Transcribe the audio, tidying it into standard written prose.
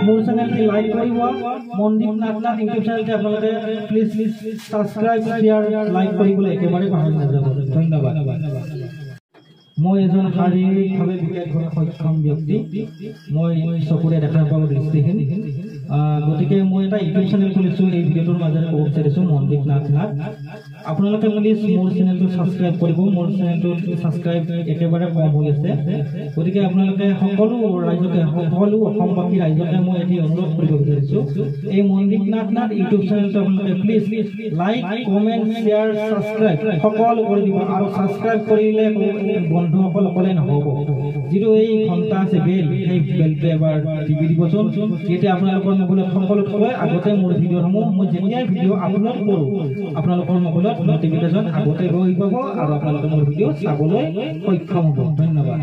मोर channel के like करिबा Mandeep Nath YouTube channel के आपलोगे प्लीज सब्सक्राइब शेयर लाइक करिबले एकेबारे पाहरि नाजाब धन्यवाद মই এজন শাৰীৰিকভাৱে বিকলাঙ্গ সক্ষম ব্যক্তি মই চকুৰে দেখা পাব দৃষ্টিহীন গতিকে মই এটা ইউটিউব চেনেল খুলিছো এই ভিডিওটোৰ মাজেৰে ক'ব বিচাৰিছো মনদীপ নাথ আপোনালোকে প্লিজ মোৰ চেনেলটো সাবস্ক্ৰাইব কৰিব মোৰ চেনেলটো সাবস্ক্ৰাইব একেবাৰে কম হৈ আছে গতিকে আপোনালোকে সকলো ৰাইজকে সকলো অসমবাসী ৰাইজকে মই এটি অনুৰোধ কৰিব বিচাৰিছো এই মনদীপ নাথ ইউটিউব চেনেলটো আপোনালোকে please like comment share subscribe সকলো কৰি দিব আৰু সাবস্ক্ৰাইব কৰিলে বন্ধুসকল অকলে নহব যিটো এই ঘণ্টা আছে বেল এই বেলটো এবাৰ টিপি দিবচোন যেতিয়া আপোনালোকৰ মোবাইলত সকলো থৈ আগতে মোৰ ভিডিঅ'সমূহ মই যেতিয়াই ভিডিঅ' আপলোড কৰোঁ আপোনালোকৰ মোবাইলত নটিফিকেশ্যন আগতে গৈ পাব আৰু আপোনালোকে মোৰ ভিডিঅ' চাবলৈ সক্ষম হ'ব ধন্যবাদ